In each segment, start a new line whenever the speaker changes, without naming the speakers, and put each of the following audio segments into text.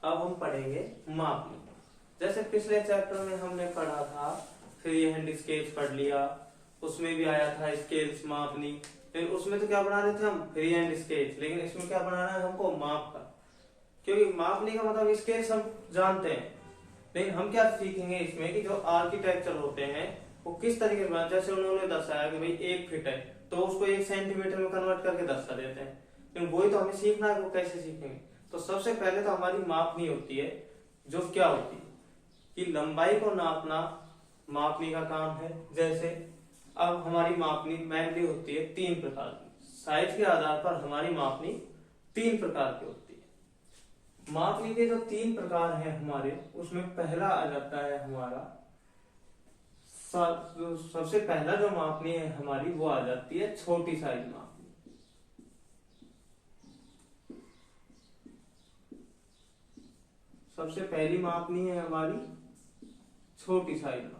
अब हम पढ़ेंगे मापनी। जैसे पिछले चैप्टर में हमने पढ़ा था फ्री हैंड स्केच पढ़ लिया, उसमें भी आया था स्केल्स मापनी। लेकिन उसमें तो क्या बना रहे थे हम, फ्री हैंड स्केच, लेकिन इसमें क्या बनाना है हमको, माप का। क्योंकि मापनी का मतलब स्केच हम जानते हैं, लेकिन हम क्या सीखेंगे इसमें कि जो आर्किटेक्चर होते हैं वो किस तरीके से बनाते हैं। जैसे उन्होंने दर्शाया कि भाई 1 फीट है तो उसको 1 सेंटीमीटर में कन्वर्ट करके दर्शा देते हैं, लेकिन वही तो हमें सीखना है, वो कैसे सीखेंगे। तो सबसे पहले तो हमारी मापनी होती है, जो क्या होती है कि लंबाई को नापना मापनी का काम है। जैसे अब हमारी मापनी मेनली होती है 3 प्रकार की, साइज के आधार पर हमारी मापनी 3 प्रकार की होती है। मापनी के जो 3 प्रकार हैं हमारे, उसमें पहला आ जाता है हमारा सबसे पहला जो मापनी है हमारी वो आ जाती है छोटी साइज मापनी। सबसे पहली मापनी है हमारी छोटी साइज मापनी।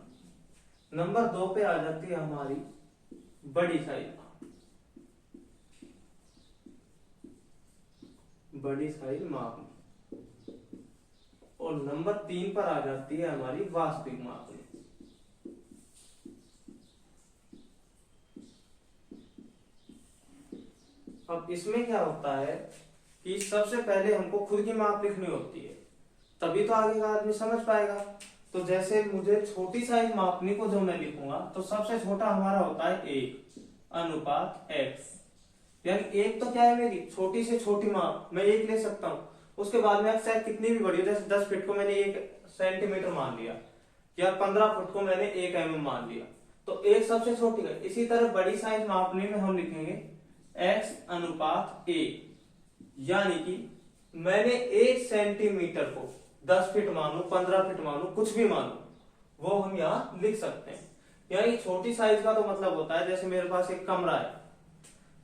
नंबर 2 पे आ जाती है हमारी बड़ी साइज मापनी। बड़ी साइज मापनी। और नंबर 3 पर आ जाती है हमारी वास्तविक मापनी। अब इसमें क्या होता है कि सबसे पहले हमको खुद की माप लिखनी होती है, तभी तो आगे का आदमी समझ पाएगा। तो जैसे मुझे छोटी साइज मापनी को जो मैं लिखूंगा तो सबसे छोटा हमारा होता है 1 अनुपात x। यानी 1 तो क्या है, मेरी छोटी से छोटी माप, मैं 1 ले सकता हूँ। उसके बाद में चाहे कितनी भी बड़ी हो, जैसे 10 फीट को मैंने 1 सेंटीमीटर मान लिया, या 15 फुट को मैंने 1 mm मान लिया, तो 1 सबसे छोटी है। इसी तरह बड़ी साइज मापनी में हम लिखेंगे x अनुपात a। यानी कि मैंने 1 सेंटीमीटर को 10 फीट मानू, 15 फीट मानू, कुछ भी मानू, वो हम यहाँ लिख सकते हैं। यानी छोटी साइज का तो मतलब होता है, जैसे मेरे पास एक कमरा है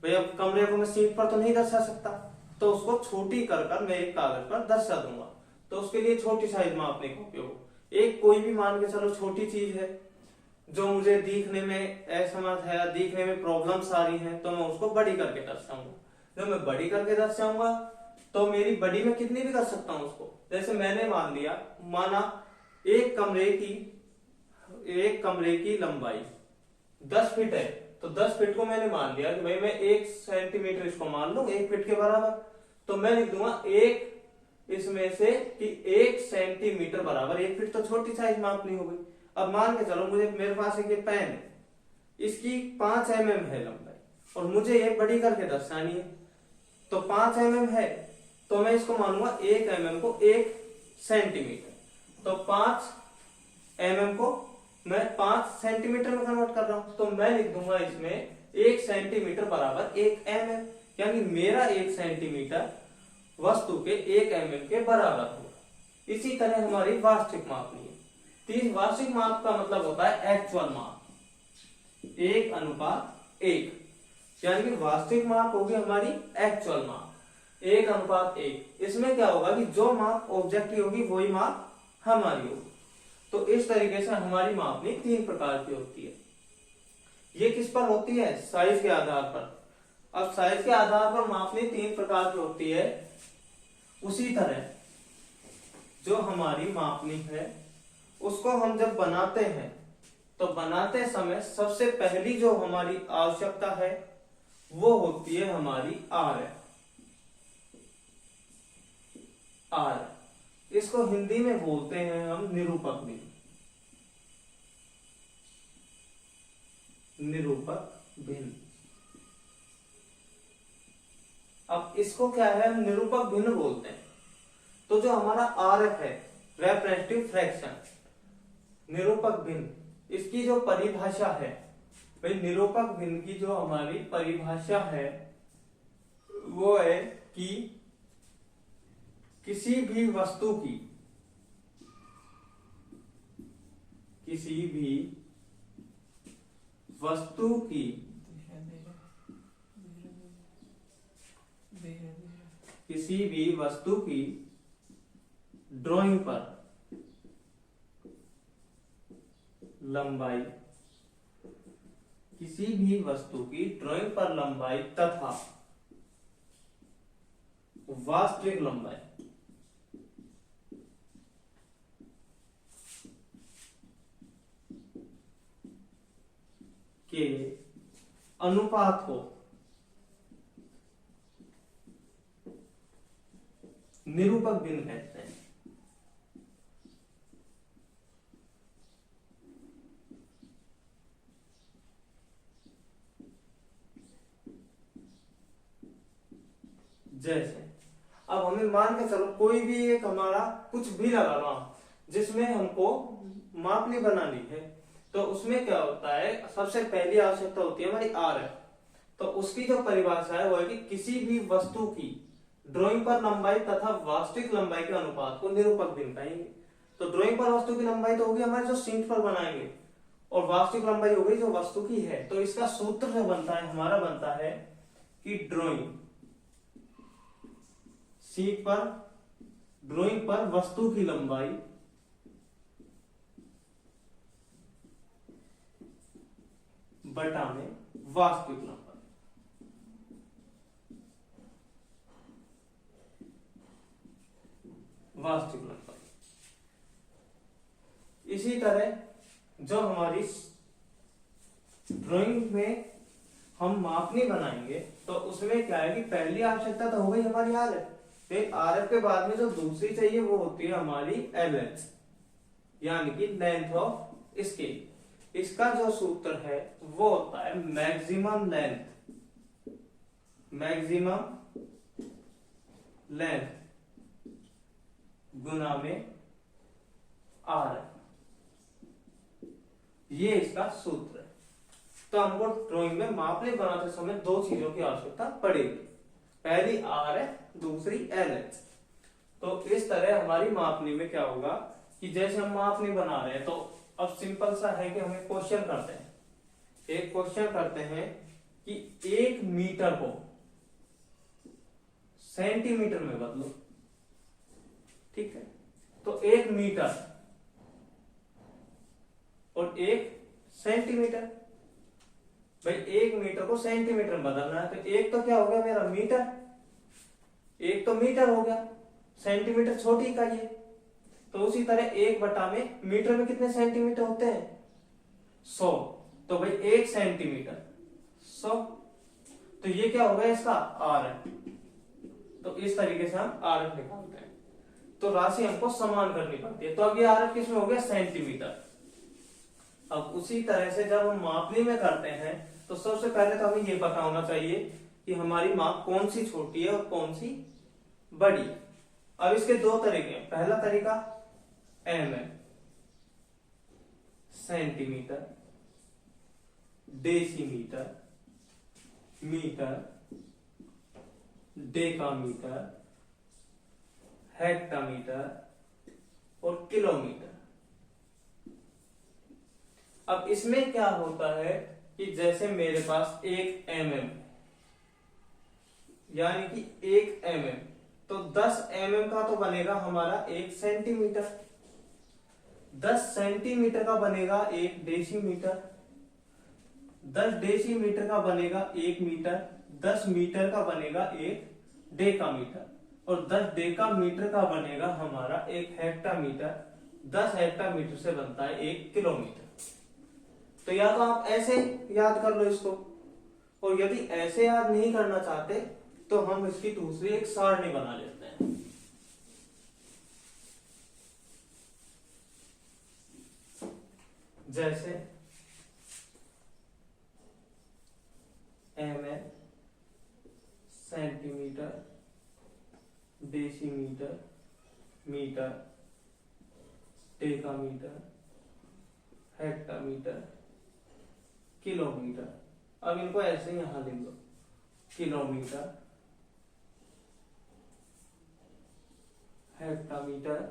भाई, अब कमरे को मैं शीट पर तो नहीं दर्शा सकता, तो उसको छोटी कर मैं एक कागज पर दर्शा दूंगा, तो उसके लिए छोटी साइज मापने का उपयोग। एक कोई भी मान के चलो छोटी चीज है जो मुझे दिखने में असमर्थ है या दिखने में प्रॉब्लम्स आ रही हैं, तो मैं उसको बड़ी करके दर्शाऊंगा। जब मैं बड़ी करके दर्शाऊंगा तो मेरी बड़ी में कितनी भी कर सकता हूं उसको। जैसे मैंने माना एक कमरे की लंबाई 10 फीट है, तो 10 फीट को मैंने मान लिया कि भाई मैं 1 सेंटीमीटर इसको मान लूं 1 फीट के बराबर, तो मैं लिख दूंगा 1 इसमें से कि 1 सेंटीमीटर बराबर 1 फीट। तो छोटी साइज मापनी हो गई। अब मान के चलो मेरे पास एक ये पेन है, इसकी 5 mm है लंबाई, और मुझे ये बड़ी करके दर्शानी है, तो 5 mm है, तो मैं इसको मानूंगा 1 mm को 1 सेंटीमीटर, तो 5 mm को मैं 5 सेंटीमीटर में कन्वर्ट कर रहा हूं, तो मैं लिख दूंगा इसमें 1 सेंटीमीटर बराबर 1 mm। यानी मेरा 1 सेंटीमीटर वस्तु के 1 mm के बराबर होगा। इसी तरह हमारी वास्तविक मापनी है। वार्षिक माप का मतलब होता है एक्चुअल माप, 1 अनुपात 1। यानी कि वास्तविक माप होगी हमारी एक्चुअल माप 1 अनुपात 1। इसमें क्या होगा कि जो माप ऑब्जेक्ट की होगी वही माप हमारी होगी। तो इस तरीके से हमारी मापनी 3 प्रकार की होती है। ये किस पर होती है, साइज के आधार पर। अब साइज के आधार पर मापनी 3 प्रकार की होती है। उसी तरह जो हमारी मापनी है उसको हम जब बनाते हैं तो बनाते समय सबसे पहली जो हमारी आवश्यकता है वो होती है हमारी आर। इसको हिंदी में बोलते हैं हम निरूपक भिन्न। अब इसको क्या है, हम निरूपक भिन्न बोलते हैं। तो जो हमारा आरएफ है, रेप्रेजेंटेटिव फ्रैक्शन, निरूपक भिन्न, इसकी जो परिभाषा है भाई, निरूपक भिन्न की जो हमारी परिभाषा है वो है कि किसी भी वस्तु की ड्राइंग पर लंबाई, किसी भी वस्तु की ड्राइंग पर लंबाई तथा वास्तविक लंबाई के अनुपात को निरूपक भिन्न कहते हैं। जैसे अब हमें मान के चलो कोई भी एक हमारा कुछ भी लगा लो जिसमें हमको मापनी बनानी है, तो उसमें क्या होता है, सबसे पहली आवश्यकता होती है हमारी आर है। तो उसकी जो परिभाषा है वो है कि किसी भी वस्तु की ड्राइंग पर लंबाई तथा वास्तविक लंबाई के अनुपात को निरूपक भिन्न कहेंगे। तो ड्राइंग पर वस्तु की लंबाई तो होगी हमारे जो शीट पर बनाएंगे, और वास्तविक लंबाई हो गई जो वस्तु की है। तो इसका सूत्र जो बनता है हमारा बनता है कि ड्राइंग पर वस्तु की लंबाई बटा में वास्तविक लंबाई। इसी तरह जो हमारी ड्राइंग में हम मापनी बनाएंगे तो उसमें क्या है कि पहली आवश्यकता तो हो गई हमारी आर एफ, फिर आर एफ के बाद में जो दूसरी चाहिए वो होती है हमारी एल एच, यानी कि लेंथ ऑफ स्केल। इसका जो सूत्र है वो होता है मैक्सिमम लेंथ गुना में आर, ये इसका सूत्र है। तो हमको ड्राइंग में मापने बनाते समय दो चीजों की आवश्यकता पड़ेगी, पहली आर है, दूसरी एल एच। तो इस तरह हमारी मापनी में क्या होगा कि जैसे हम मापनी बना रहे हैं, तो अब सिंपल सा है कि हमें क्वेश्चन करते हैं, एक क्वेश्चन करते हैं कि 1 मीटर को सेंटीमीटर में बदलो। ठीक है, तो 1 मीटर और 1 सेंटीमीटर, भाई 1 मीटर को सेंटीमीटर में बदलना है, तो एक तो क्या हो गया मेरा मीटर, एक तो मीटर हो गया, सेंटीमीटर छोटी इकाई है। तो उसी तरह 1 बटा में मीटर में कितने सेंटीमीटर होते हैं, 100। तो भाई 1 सेंटीमीटर 100, तो ये क्या होगा इसका आर है। तो इस तरीके से हम आर एफ निकालते हैं। तो राशि हमको समान करनी पड़ती है। तो अब ये आर एफ किसमें हो गया, सेंटीमीटर। अब उसी तरह से जब हम मापनी में करते हैं तो सबसे पहले तो हमें ये पता होना चाहिए कि हमारी माप कौन सी छोटी है और कौन सी बड़ी है। अब इसके दो तरीके हैं। पहला तरीका mm, centimetre, decimetre, metre, decametre, hectometre और किलोमीटर। अब इसमें क्या होता है कि जैसे मेरे पास 1 mm, यानी कि 1 mm, तो 10 mm का तो बनेगा हमारा 1 सेंटीमीटर, 10 सेंटीमीटर का बनेगा 1 डेसीमीटर, 10 डेसीमीटर का बनेगा 1 मीटर, 10 मीटर का बनेगा 1 डेकामीटर, और 10 डेकामीटर का बनेगा हमारा 1 हेक्टामीटर, 10 हेक्टामीटर से बनता है 1 किलोमीटर। तो या तो आप ऐसे याद कर लो इसको, और यदि ऐसे याद नहीं करना चाहते तो हम इसकी दूसरी एक सारणी बना लेते हैं। जैसे mm, centimetre, decimetre, metre, decametre, hectometre, kilometre. अब इनको ऐसे यहां लिख दो, kilometre, hectometre,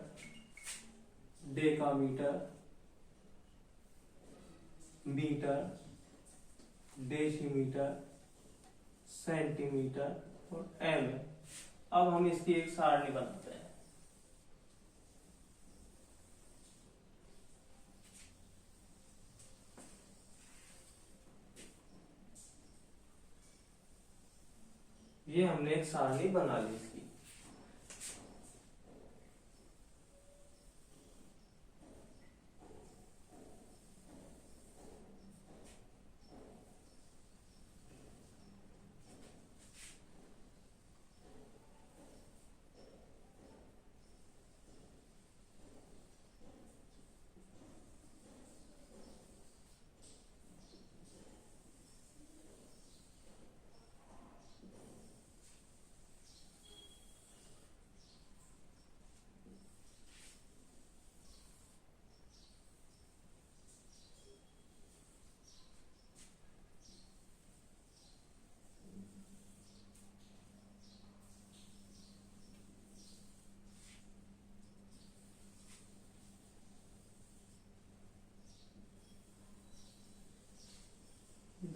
decametre, metre, decimetre, centimetre और एम। अब हम इसकी एक सारणी बनाते हैं। ये हमने एक सारणी बना ली इसकी।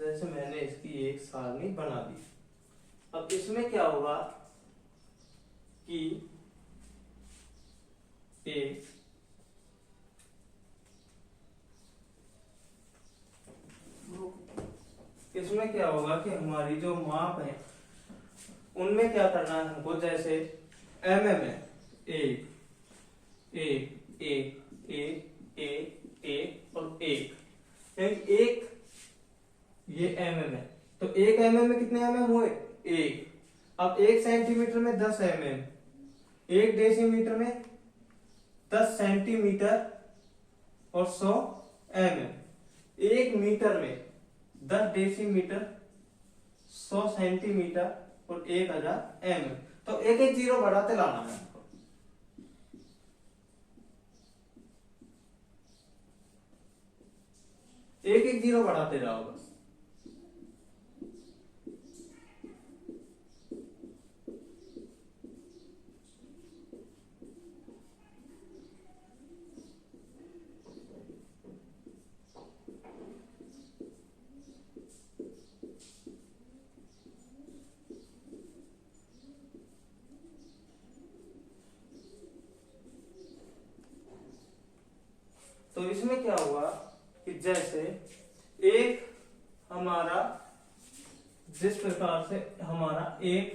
जैसे मैंने इसकी एक सारणी बना दी। अब इसमें क्या होगा कि एक इसमें क्या होगा कि हमारी जो माप है उनमें क्या करना है हमको, जैसे एमएम है एक एक एक एक एक एक और एक ये एमएम है, तो एक एमएम में कितने एमएम हुए, एक। अब 1 सेंटीमीटर में 10 एमएम, 1 डेसीमीटर में 10 सेंटीमीटर और 100 एमएम, 1 मीटर में 10 डेसीमीटर, 100 सेंटीमीटर और 1000 एमएम। तो एक एक जीरो बढ़ाते लाना है हमको। एक एक जीरो बढ़ाते जाओ बस। तो इसमें क्या हुआ कि जैसे एक हमारा, जिस प्रकार से हमारा एक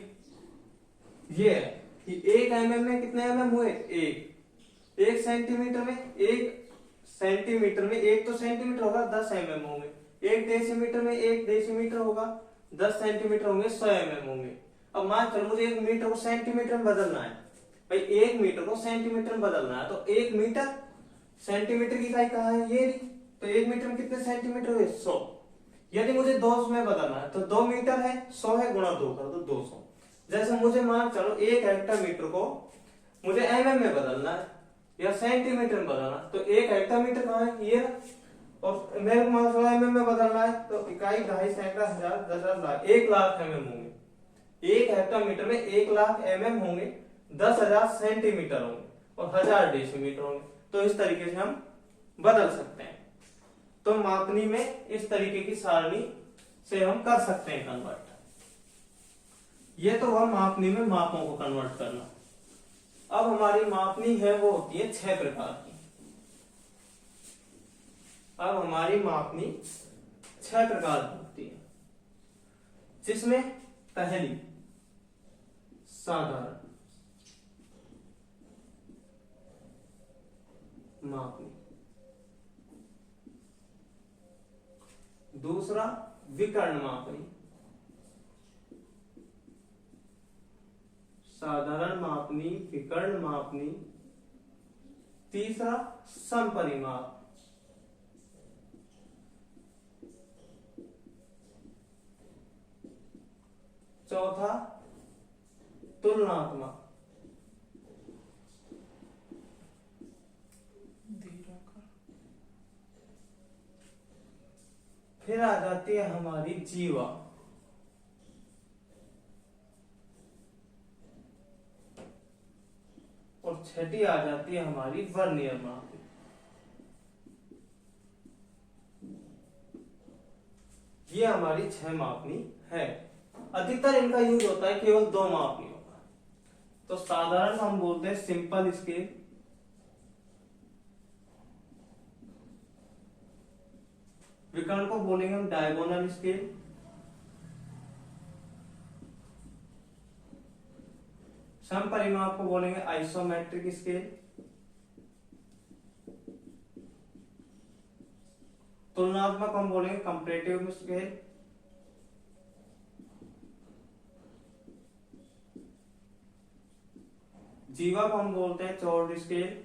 ये है कि 1 एमएम में कितने एमएम हुए, एक सेंटीमीटर में, 1 सेंटीमीटर में, एक तो सेंटीमीटर होगा 10 एमएम होंगे, 1 डेसीमीटर में 1 डेसीमीटर होगा 10 सेंटीमीटर होंगे, 100 एमएम होंगे। अब मान चलो मुझे 1 मीटर को सेंटीमीटर में बदलना है भाई, 1 मीटर को सेंटीमीटर में बदलना है, तो 1 मीटर सेंटीमीटर की इकाई कहाँ है, ये रही। तो 1 मीटर में कितने सेंटीमीटर हुए, 100। यदि मुझे 200 में बदलना है तो 2 मीटर है, 100 है, गुणा 2 कर दो 200। जैसे मुझे मान चलो 1 हेक्टोमीटर को मुझे एमएम में बदलना है या सेंटीमीटर में बदलना है, तो 1 हेक्टोमीटर कहाँ है, ये ना। और मेरे को मान चलो एमएम में बदलना है, तो इकाई, ढाई, सैकड़ा, हजार, 10,000, लाख, 1 लाख एमएम होंगे। 1 हेक्टोमीटर में 1 लाख एमएम होंगे, 10,000 सेंटीमीटर होंगे और 1000 डेसीमीटर होंगे। तो इस तरीके से हम बदल सकते हैं। तो मापनी में इस तरीके की सारणी से हम कर सकते हैं कन्वर्ट। ये तो हुआ मापनी में मापों को कन्वर्ट करना। अब हमारी मापनी है वो होती है 6 प्रकार की। अब हमारी मापनी 6 प्रकार की होती है, जिसमें पहली साधारण मापनी, दूसरा विकर्ण मापनी, साधारण मापनी, विकर्ण मापनी, तीसरा समपरिमाप, चौथा तुलनात्मक, फिर आ जाती है हमारी जीवा, और छठी आ जाती है हमारी वर्नियर मापनी। ये हमारी 6 मापनी है। अधिकतर इनका यूज होता है केवल 2 मापनियों का। तो साधारण हम बोलते हैं सिंपल स्केल, विकर्ण को बोलेंगे हम डायगोनल स्केल, समपरिमाप को बोलेंगे आइसोमेट्रिक स्केल, तुलनात्मक हम बोलेंगे कंपैरेटिव स्केल, जीवा को हम बोलते हैं चौड़ स्केल,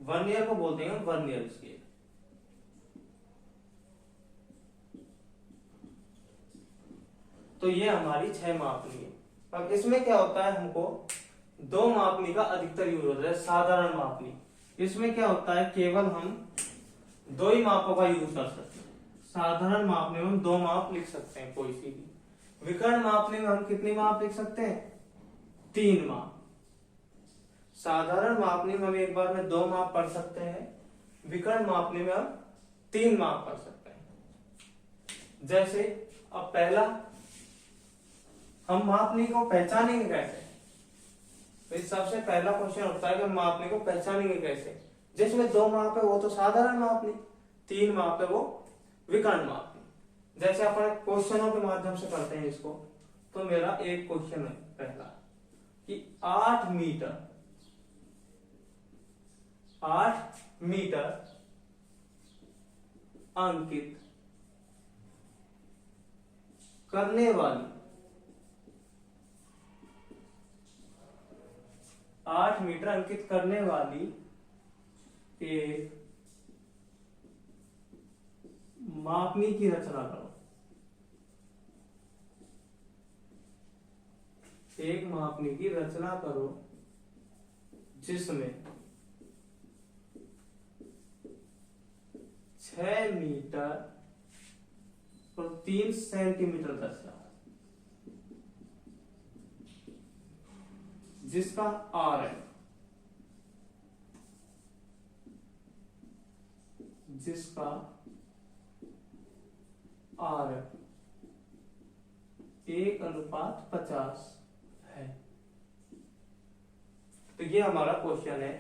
वर्नियर को बोलते हैं वर्नियर स्केल। तो ये हमारी 6 मापनी है। अब इसमें क्या होता है, हमको 2 मापनी का अधिकतर यूज होता है। साधारण मापनी, इसमें क्या होता है, केवल हम 2 ही मापों का यूज कर सकते हैं। साधारण मापनी में हम 2 माप लिख सकते हैं कोई सी भी। विकर्ण मापनी में हम कितनी माप लिख सकते हैं, 3 माप। साधारण मापनी में हम एक बार में 2 माप पढ़ सकते हैं, विकर्ण मापने में हम 3 माप कर सकते हैं। जैसे अब पहला, हम मापने को पहचानेंगे कैसे? तो सबसे पहला क्वेश्चन उठता है कि हम मापने को पहचानेंगे कैसे। जिसमें 2 माप है वो तो साधारण मापनी, 3 माप है वो विकर्ण मापनी। जैसे अपन क्वेश्चनों के माध्यम से करते हैं इसको। तो मेरा एक क्वेश्चन है पहला कि 8 मीटर अंकित करने वाली 8 मीटर अंकित करने वाली एक मापनी की रचना करो। एक मापनी की रचना करो जिसमें 6 मीटर और 3 सेंटीमीटर दर्शा, जिसका आर है, जिसका आर 1:50 है। तो ये हमारा क्वेश्चन है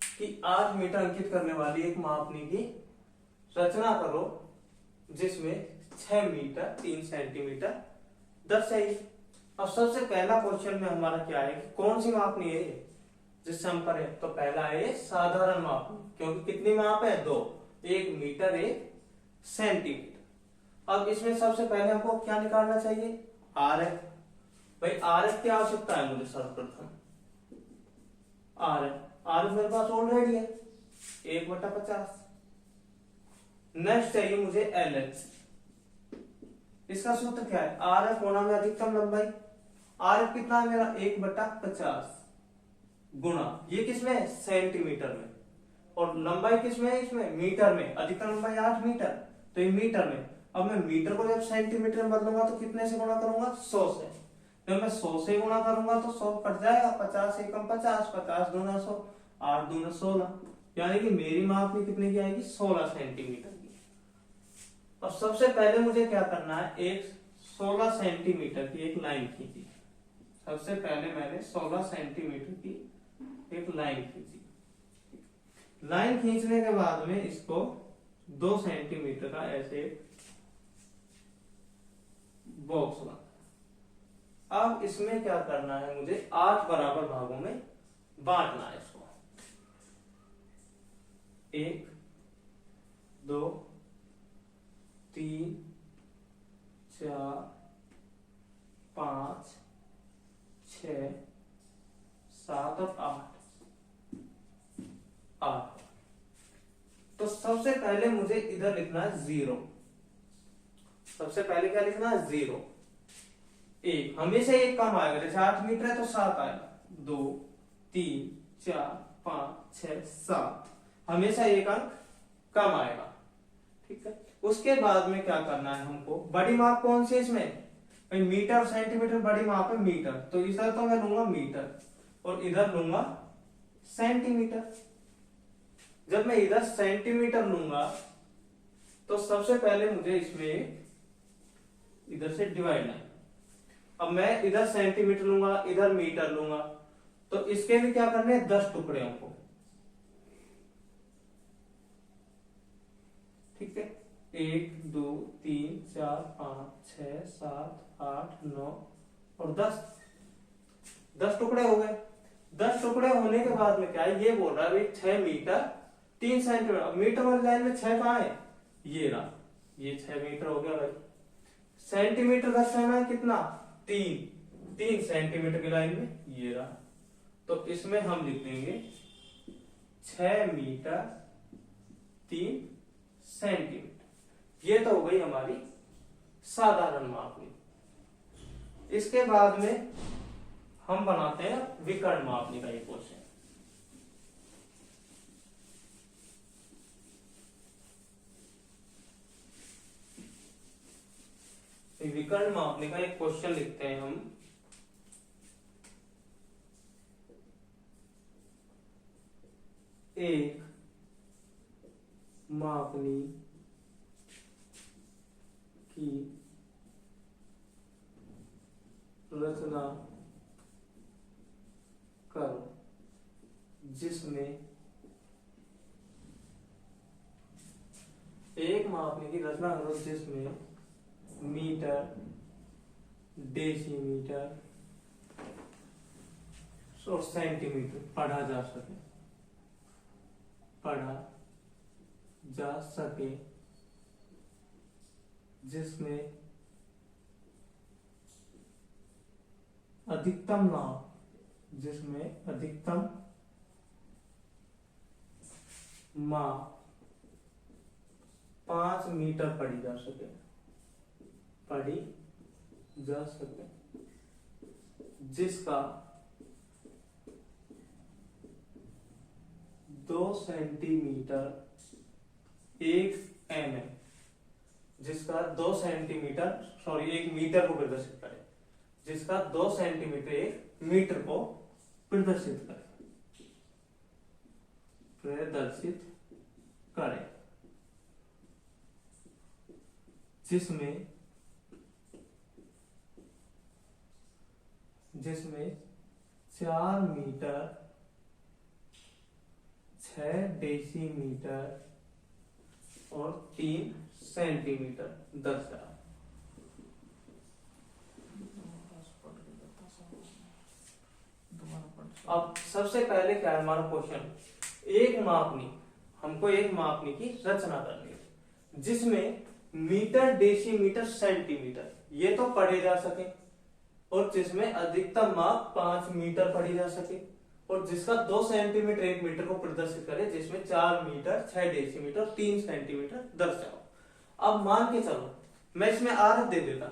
कि 8 मीटर अंकित करने वाली एक मापनी की रचना करो जिसमें 6 मीटर 3 सेंटीमीटर दर्शाइए। अब सबसे पहला क्वेश्चन में हमारा क्या है कि कौन सी मापनी है जिससे हम करें? तो पहला है साधारण मापनी, क्योंकि कितनी माप है? 2, 1 मीटर 1 सेंटीमीटर। अब इसमें सबसे पहले हमको क्या निकालना चाहिए? R F. भाई आर एफ की आवश्यकता है मुझे सर्वप्रथम। आर एफ मेरे पास ऑलरेडी है 1/50। नेक्स्ट चाहिए मुझे एल एच। इसका सूत्र क्या है? आर एफ होना में अधिकतम लंबाई। आर एफ कितना है मेरा? 1/50 गुणा, ये किसमें? सेंटीमीटर में। और लंबाई किसमें है? इसमें मीटर में। अधिकतम लंबाई 8 मीटर, तो ये मीटर में। अब मैं मीटर को जब सेंटीमीटर में बदलूंगा तो कितने से गुणा करूंगा? 100 से। जब मैं 100 से गुणा करूंगा तो 100 कट जाएगा, 50 एकम 50, 50 दूना 100, 8 दूना 16, यानी कि मेरी मापनी कितने की आएगी? 16 सेंटीमीटर की। अब सबसे पहले मुझे क्या करना है? एक 16 सेंटीमीटर की एक लाइन खींची। सबसे पहले मैंने 16 सेंटीमीटर की एक लाइन खींची। लाइन खींचने के बाद में इसको 2 सेंटीमीटर का ऐसे बॉक्स बना। अब इसमें क्या करना है? मुझे 8 बराबर भागों में बांटना है इसको। 1 2 3 4 5 6 7 और 8। तो सबसे पहले मुझे इधर लिखना है 0। सबसे पहले क्या लिखना है? 0। 1 हमेशा 1 कम आएगा। जैसे 8 मीटर है तो 7 आएगा। 2 3 4 5 6 7, हमेशा 1 अंक कम आएगा। ठीक है। उसके बाद में क्या करना है हमको? बड़ी माप कौन सी है इसमें? भाई मीटर और सेंटीमीटर बड़ी माप है मीटर, तो इधर तो मैं लूंगा मीटर और इधर लूंगा सेंटीमीटर। जब मैं इधर सेंटीमीटर लूंगा तो सबसे पहले मुझे इसमें इधर से डिवाइड लाइन। अब मैं इधर सेंटीमीटर लूंगा, इधर मीटर लूंगा, तो इसके भी क्या करने हैं? 10 टुकड़े हमको। ठीक है। 1 2 3 4 5 6 7 8 9 और 10 टुकड़े हो गए। 10 टुकड़े होने के बाद में क्या है? ये बोल रहा है भाई 6 मीटर 3 सेंटीमीटर। मीटर वाली लाइन में 6 कहाँ है? ये रहा, ये 6 मीटर हो गया भाई। सेंटीमीटर दर्शाना है कितना? 3 सेंटीमीटर की लाइन में ये रहा। तो इसमें हम लिख देंगे 6 मीटर 3 सेंटीमीटर। ये तो हो गई हमारी साधारण मापनी। इसके बाद में हम बनाते हैं विकर्ण मापनी का एक क्वेश्चन। विकर्ण मापने का एक क्वेश्चन लिखते हैं हम। एक मापनी की रचना करो जिसमें एक मापने की रचना करो जिसमें मीटर, डेसीमीटर और सेंटीमीटर पढ़ा जा सके जिसमें अधिकतम माप 5 मीटर पढ़ी जा सके जिसका 2 सेंटीमीटर 1 mm, जिसका 2 सेंटीमीटर 1 मीटर को प्रदर्शित करे, जिसका 2 सेंटीमीटर 1 मीटर को प्रदर्शित करे, जिसमें 4 मीटर 6 डेसीमीटर और 3 सेंटीमीटर दर्शाओ। अब सबसे पहले क्या है हमारा क्वेश्चन, हमको एक मापनी की रचना करनी है जिसमें मीटर, डेसीमीटर, सेंटीमीटर ये तो पढ़े जा सके और जिसमें अधिकतम माप 5 मीटर पढ़ी जा सके और जिसका 2 सेंटीमीटर 1 मीटर को प्रदर्शित करे, जिसमें 4 मीटर 6 डेसीमीटर 3 सेंटीमीटर दर्शाओ। अब मान के चलो मैं इसमें आरत दे देता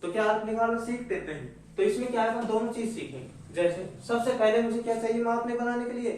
तो क्या आरत निकालना सीख देते हैं। तो इसमें क्या है, हम दोनों चीज सीखेंगे। जैसे सबसे पहले मुझे क्या चाहिए मापने बनाने के लिए,